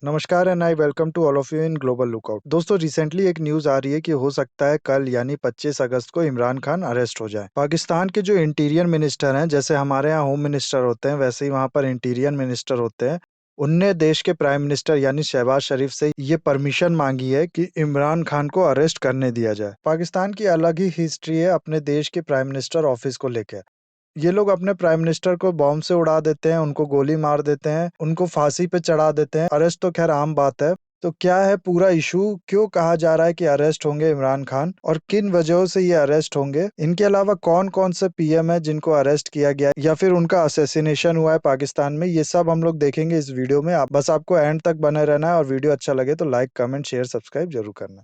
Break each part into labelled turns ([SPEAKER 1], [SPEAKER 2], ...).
[SPEAKER 1] नमस्कार and I welcome to all of you in Global Lookout. दोस्तों, रिसेंटली एक न्यूज आ रही है कि हो सकता है कल यानी 25 अगस्त को इमरान खान अरेस्ट हो जाए। पाकिस्तान के जो इंटीरियर मिनिस्टर हैं, जैसे हमारे यहाँ होम मिनिस्टर होते हैं वैसे ही वहाँ पर इंटीरियर मिनिस्टर होते हैं। उनने देश के प्राइम मिनिस्टर यानी शहबाज शरीफ से ये परमिशन मांगी है कि इमरान खान को अरेस्ट करने दिया जाए। पाकिस्तान की अलग ही हिस्ट्री है अपने देश के प्राइम मिनिस्टर ऑफिस को लेकर। ये लोग अपने प्राइम मिनिस्टर को बॉम्ब से उड़ा देते हैं, उनको गोली मार देते हैं, उनको फांसी पे चढ़ा देते हैं। अरेस्ट तो खैर आम बात है। तो क्या है पूरा इशू, क्यों कहा जा रहा है कि अरेस्ट होंगे इमरान खान और किन वजहों से ये अरेस्ट होंगे? इनके अलावा कौन कौन से पीएम है जिनको अरेस्ट किया गया या फिर उनका असैसिनेशन हुआ है पाकिस्तान में, ये सब हम लोग देखेंगे इस वीडियो में। आप बस आपको एंड तक बने रहना है और वीडियो अच्छा लगे तो लाइक, कमेंट, शेयर, सब्सक्राइब जरूर करना।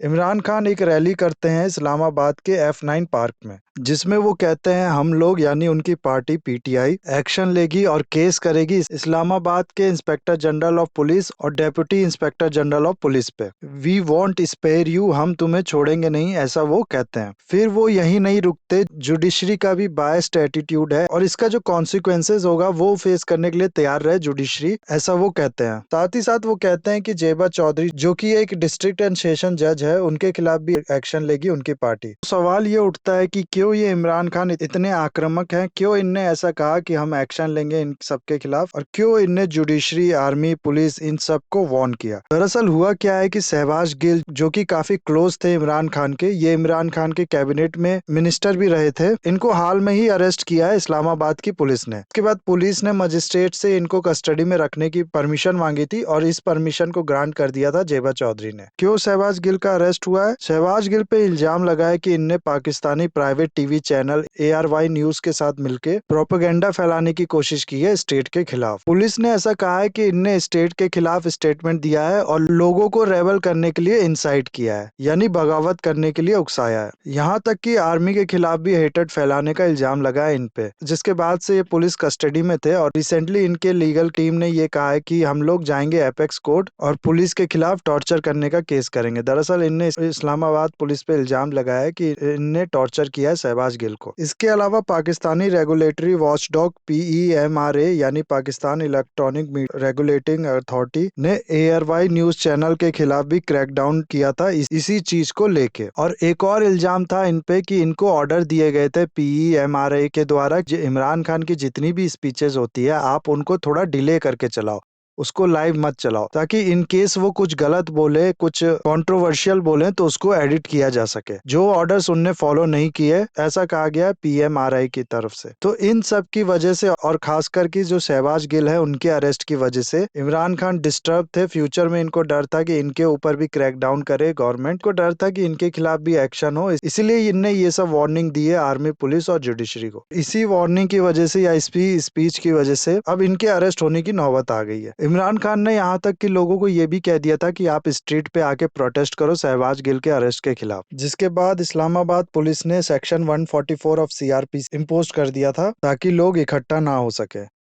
[SPEAKER 1] इमरान खान एक रैली करते हैं इस्लामाबाद के F9 पार्क में, जिसमें वो कहते हैं हम लोग यानी उनकी पार्टी पीटीआई एक्शन लेगी और केस करेगी इस्लामाबाद के इंस्पेक्टर जनरल ऑफ पुलिस और deputy inspector general of police पे। वी वॉन्ट स्पेयर यू, हम तुम्हें छोड़ेंगे नहीं, ऐसा वो कहते हैं। फिर वो यही नहीं रुकते, जुडिशरी का भी बायस्ड एटीट्यूड है और इसका जो कॉन्सिक्वेंसेज होगा वो फेस करने के लिए तैयार रहे जुडिशरी, ऐसा वो कहते हैं। साथ ही साथ वो कहते हैं कि जेबा चौधरी जो कि एक डिस्ट्रिक्ट एंड सेशन जज है, उनके खिलाफ भी एक्शन लेगी उनकी पार्टी। सवाल ये उठता है कि क्यों ये इमरान खान इतने आक्रामक हैं, क्यों इनने ऐसा कहा कि हम एक्शन लेंगे इन सबके खिलाफ, और क्यों इनने जुडिशरी, आर्मी, पुलिस इन सबको वार्न किया? दरअसल हुआ क्या है कि शहबाज गिल जो कि काफी क्लोज थे इमरान खान के, ये इमरान खान के कैबिनेट में मिनिस्टर भी रहे थे, इनको हाल में ही अरेस्ट किया है इस्लामाबाद की पुलिस ने। इसके बाद पुलिस ने मजिस्ट्रेट से इनको कस्टडी में रखने की परमिशन मांगी थी और इस परमिशन को ग्रांट कर दिया था जेबा चौधरी ने। क्यों शहबाज गिल का अरेस्ट हुआ है? शहबाज गिल पे इल्जाम लगा है कि इनने Pakistani private TV channel ARY news के साथ मिलकर प्रोपेगेंडा फैलाने की कोशिश की है स्टेट के खिलाफ। पुलिस ने ऐसा कहा है कि इनने स्टेट के खिलाफ स्टेटमेंट दिया है और लोगों को रेबल करने के लिए इंसाइट किया है, यानी बगावत करने के लिए उकसाया है। यहाँ तक कि आर्मी के खिलाफ भी हेटेड फैलाने का इल्जाम लगा है इन पे, जिसके बाद से ये पुलिस कस्टडी में थे और रिसेंटली इनके लीगल टीम ने ये कहा है कि हम लोग जाएंगे एपेक्स कोर्ट और पुलिस के खिलाफ टॉर्चर करने का केस करेंगे। दरअसल इनने इस्लामाबाद पुलिस पे इल्जाम लगाया है कि इनने टॉर्चर किया है शहबाज गिल को। इसके अलावा पाकिस्तानी रेगुलेटरी वॉचडॉग PEMRA यानी पाकिस्तान इलेक्ट्रॉनिक रेगुलेटिंग अथॉरिटी ने ARY न्यूज चैनल के खिलाफ भी क्रैकडाउन किया था इसी चीज को लेके। और एक और इल्जाम था इन पे कि इनको ऑर्डर दिए गए थे PEMRA के द्वारा इमरान खान की जितनी भी स्पीचेस होती है आप उनको थोड़ा डिले करके चलाओ, उसको लाइव मत चलाओ, ताकि इन केस वो कुछ गलत बोले, कुछ कंट्रोवर्शियल बोले तो उसको एडिट किया जा सके। जो ऑर्डर्स उनने फॉलो नहीं किए, ऐसा कहा गया है PMRI की तरफ से। तो इन सब की वजह से और खास करके जो शहबाज गिल है उनके अरेस्ट की वजह से इमरान खान डिस्टर्ब थे। फ्यूचर में इनको डर था कि इनके ऊपर भी क्रैकडाउन करे गवर्नमेंट को, डर था कि इनके खिलाफ भी एक्शन हो, इसीलिए इनने ये सब वार्निंग दी है आर्मी, पुलिस और जुडिशरी को। इसी वार्निंग की वजह से या इसी स्पीच की वजह से अब इनके अरेस्ट होने की नौबत आ गई है। इमरान खान ने यहाँ तक कि लोगों को ये भी कह दिया था कि आप स्ट्रीट पे आके प्रोटेस्ट करो शहबाज गिल के अरेस्ट के खिलाफ, जिसके बाद इस्लामाबाद पुलिस ने सेक्शन 144 ऑफ CRPC इम्पोज कर दिया था ताकि लोग इकट्ठा ना हो सके।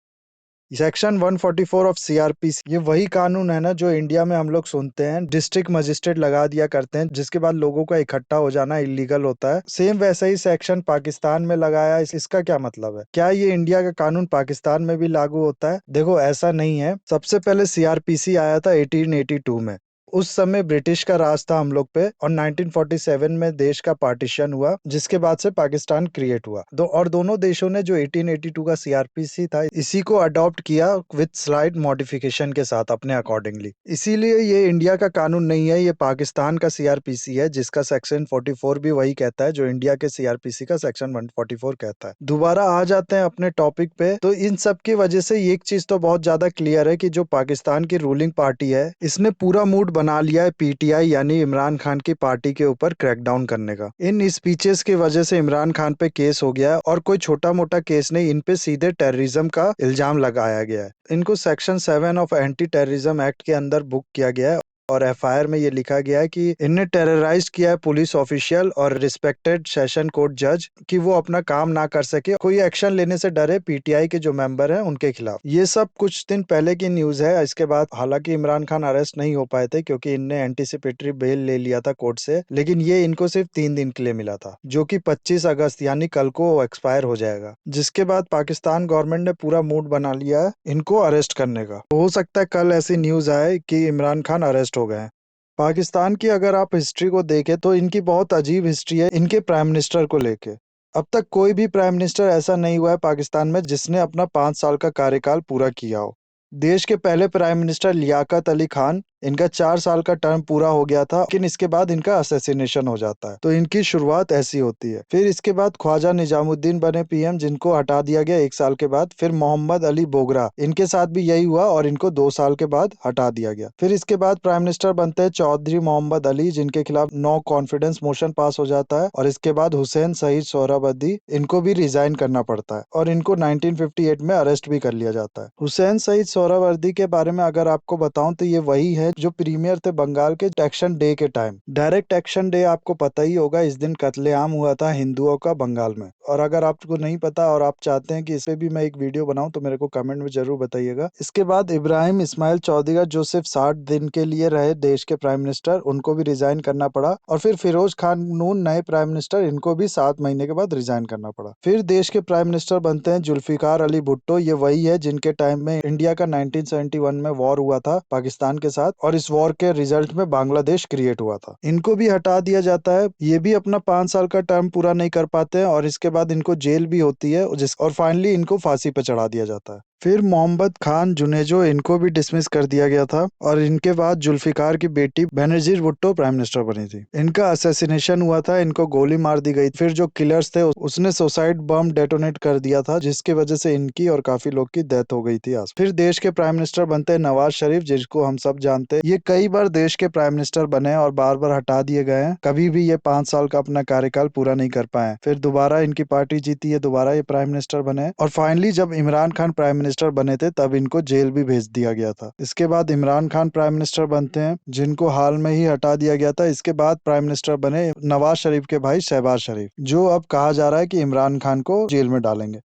[SPEAKER 1] सेक्शन 144 ऑफ CRPC ये वही कानून है ना जो इंडिया में हम लोग सुनते हैं, डिस्ट्रिक्ट मजिस्ट्रेट लगा दिया करते हैं, जिसके बाद लोगों का इकट्ठा हो जाना इलीगल होता है। सेम वैसा ही सेक्शन पाकिस्तान में लगाया है। इसका क्या मतलब है? क्या ये इंडिया का कानून पाकिस्तान में भी लागू होता है? देखो, ऐसा नहीं है। सबसे पहले CRPC आया था 1882 में। उस समय ब्रिटिश का राज था हम लोग पे और 1947 में देश का पार्टीशन हुआ, जिसके बाद से पाकिस्तान क्रिएट हुआ। दोनों देशों ने जो 1882 का CRPC था इसी को अडॉप्ट किया विद स्लाइड मॉडिफिकेशन के साथ अपने अकॉर्डिंगली। इसीलिए ये इंडिया का कानून नहीं है, ये पाकिस्तान का CRPC है, जिसका सेक्शन 44 भी वही कहता है जो इंडिया के CRPC का सेक्शन 144 कहता है। दोबारा आ जाते हैं अपने टॉपिक पे। तो इन सब की वजह से एक चीज तो बहुत ज्यादा क्लियर है कि जो पाकिस्तान की रूलिंग पार्टी है इसने पूरा मूड बना लिया है PTI यानी इमरान खान की पार्टी के ऊपर क्रैकडाउन करने का। इन स्पीचेस की वजह से इमरान खान पे केस हो गया है और कोई छोटा मोटा केस नहीं, इन पे सीधे टेररिज्म का इल्जाम लगाया गया है। इनको section 7 of anti terrorism act के अंदर बुक किया गया है और एफआईआर में ये लिखा गया है कि इनने टेरराइज किया है पुलिस ऑफिशियल और रिस्पेक्टेड सेशन कोर्ट जज कि वो अपना काम ना कर सके, कोई एक्शन लेने से डरे पीटीआई के जो मेंबर हैं उनके खिलाफ। ये सब कुछ दिन पहले की न्यूज है। इसके बाद हालांकि इमरान खान अरेस्ट नहीं हो पाए थे क्योंकि इनने एंटीसिपेटरी बेल ले लिया था कोर्ट से, लेकिन ये इनको सिर्फ 3 दिन के लिए मिला था जो कि 25 अगस्त यानी कल को एक्सपायर हो जाएगा। जिसके बाद पाकिस्तान गवर्नमेंट ने पूरा मूड बना लिया है इनको अरेस्ट करने का। हो सकता है कल ऐसी न्यूज आए कि इमरान खान अरेस्ट हो गए हैं। पाकिस्तान की अगर आप हिस्ट्री को देखें तो इनकी बहुत अजीब हिस्ट्री है इनके प्राइम मिनिस्टर को लेके। अब तक कोई भी प्राइम मिनिस्टर ऐसा नहीं हुआ है पाकिस्तान में जिसने अपना 5 साल का कार्यकाल पूरा किया हो। देश के पहले प्राइम मिनिस्टर लियाकत अली खान, इनका 4 साल का टर्म पूरा हो गया था, लेकिन इसके बाद इनका असैसिनेशन हो जाता है। तो इनकी शुरुआत ऐसी होती है। फिर इसके बाद ख्वाजा निजामुद्दीन बने पीएम, जिनको हटा दिया गया 1 साल के बाद। फिर मोहम्मद अली बोगरा, इनके साथ भी यही हुआ और इनको 2 साल के बाद हटा दिया गया। फिर इसके बाद प्राइम मिनिस्टर बनते हैं चौधरी मोहम्मद अली, जिनके खिलाफ नो कॉन्फिडेंस मोशन पास हो जाता है। और इसके बाद हुसैन सईद सोहरावर्दी, इनको भी रिजाइन करना पड़ता है और इनको 1958 में अरेस्ट भी कर लिया जाता है। हुसैन सईद सोहरावर्दी के बारे में अगर आपको बताऊं तो ये वही है जो प्रीमियर थे बंगाल के एक्शन डे के टाइम। डायरेक्ट एक्शन डे आपको पता ही होगा, इस दिन कत्लेआम हुआ था हिंदुओं का बंगाल में। और अगर आपको नहीं पता और आप चाहते हैं कि इस पे भी मैं एक वीडियो बनाऊं तो मेरे को कमेंट में जरूर बताइएगा। इसके बाद इब्राहिम इस्माइल चौधरी जो सिर्फ 60 दिन के लिए रहे देश के प्राइम मिनिस्टर, उनको भी रिजाइन करना पड़ा। और फिर फिरोज खान नून नए प्राइम मिनिस्टर, इनको भी 7 महीने के बाद रिजाइन करना पड़ा। फिर देश के प्राइम मिनिस्टर बनते हैं जुल्फिकार अली भुट्टो। ये वही है जिनके टाइम में इंडिया का 1971 में वॉर हुआ था पाकिस्तान के साथ और इस वॉर के रिजल्ट में बांग्लादेश क्रिएट हुआ था। इनको भी हटा दिया जाता है। ये भी अपना 5 साल का टर्म पूरा नहीं कर पाते हैं और इसके बाद इनको जेल भी होती है और फाइनली इनको फांसी पर चढ़ा दिया जाता है। फिर मोहम्मद खान जुनेजो, इनको भी डिसमिस कर दिया गया था और इनके बाद जुल्फिकार की बेटी बेनजीर भुट्टो प्राइम मिनिस्टर बनी थी। इनका असैसिनेशन हुआ था, इनको गोली मार दी गई। फिर जो किलर्स थे उसने सुसाइड बम डेटोनेट कर दिया था, जिसकी वजह से इनकी और काफी लोग की डेथ हो गई थी। फिर देश के प्राइम मिनिस्टर बनते हैं नवाज शरीफ, जिसको हम सब जानते हैं। ये कई बार देश के प्राइम मिनिस्टर बने और बार बार हटा दिए गए हैं, कभी भी ये 5 साल का अपना कार्यकाल पूरा नहीं कर पाए। फिर दोबारा इनकी पार्टी जीती है, दोबारा ये प्राइम मिनिस्टर बने और फाइनली जब इमरान खान प्राइम मिनिस्टर बने थे तब इनको जेल भी भेज दिया गया था। इसके बाद इमरान खान प्राइम मिनिस्टर बनते हैं, जिनको हाल में ही हटा दिया गया था। इसके बाद प्राइम मिनिस्टर बने नवाज शरीफ के भाई शहबाज शरीफ, जो अब कहा जा रहा है कि इमरान खान को जेल में डालेंगे।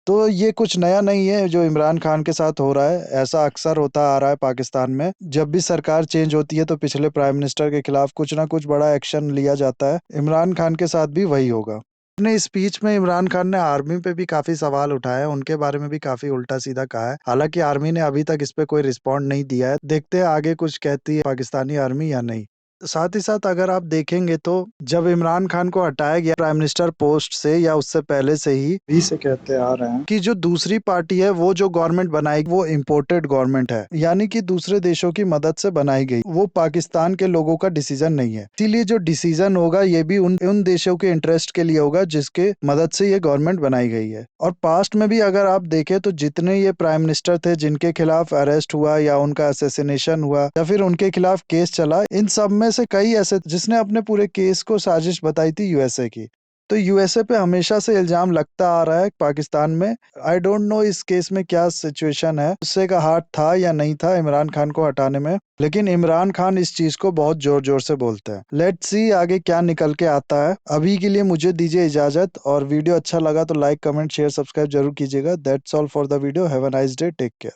[SPEAKER 1] तो ये कुछ नया नहीं है जो इमरान खान के साथ हो रहा है, ऐसा अक्सर होता आ रहा है पाकिस्तान में। जब भी सरकार चेंज होती है तो पिछले प्राइम मिनिस्टर के खिलाफ कुछ ना कुछ बड़ा एक्शन लिया जाता है। इमरान खान के साथ भी वही होगा। अपने स्पीच में इमरान खान ने आर्मी पे भी काफी सवाल उठाए, उनके बारे में भी काफी उल्टा सीधा कहा है। हालांकि आर्मी ने अभी तक इस पे कोई रिस्पॉन्ड नहीं दिया है। देखते हैं आगे कुछ कहती है पाकिस्तानी आर्मी या नहीं। साथ ही साथ अगर आप देखेंगे तो जब इमरान खान को हटाया गया प्राइम मिनिस्टर पोस्ट से या उससे पहले से ही से कहते आ रहे हैं कि जो दूसरी पार्टी है वो जो गवर्नमेंट बनाएगी वो इम्पोर्टेड गवर्नमेंट है, यानी कि दूसरे देशों की मदद से बनाई गई, वो पाकिस्तान के लोगों का डिसीजन नहीं है। इसीलिए जो डिसीजन होगा ये भी उन देशों के इंटरेस्ट के लिए होगा जिसके मदद से ये गवर्नमेंट बनाई गई है। और पास्ट में भी अगर आप देखें तो जितने ये प्राइम मिनिस्टर थे जिनके खिलाफ अरेस्ट हुआ या उनका असैसिनेशन हुआ या फिर उनके खिलाफ केस चला, इन सब में से कई ऐसे जिसने अपने पूरे केस को साजिश बताई थी यूएसए की। तो यूएसए पे हमेशा से इल्जाम लगता आ रहा है पाकिस्तान में। आई डोंट नो इस केस में क्या सिचुएशन है, यूएसए का हाथ था या नहीं था इमरान खान को हटाने में, लेकिन इमरान खान इस चीज को बहुत जोर जोर से बोलते हैं। लेट्स सी आगे क्या निकल के आता है। अभी के लिए मुझे दीजिए इजाजत, और वीडियो अच्छा लगा तो लाइक कमेंट शेयर सब्सक्राइब जरूर कीजिएगा। That's all for the video. Have a nice day, take care.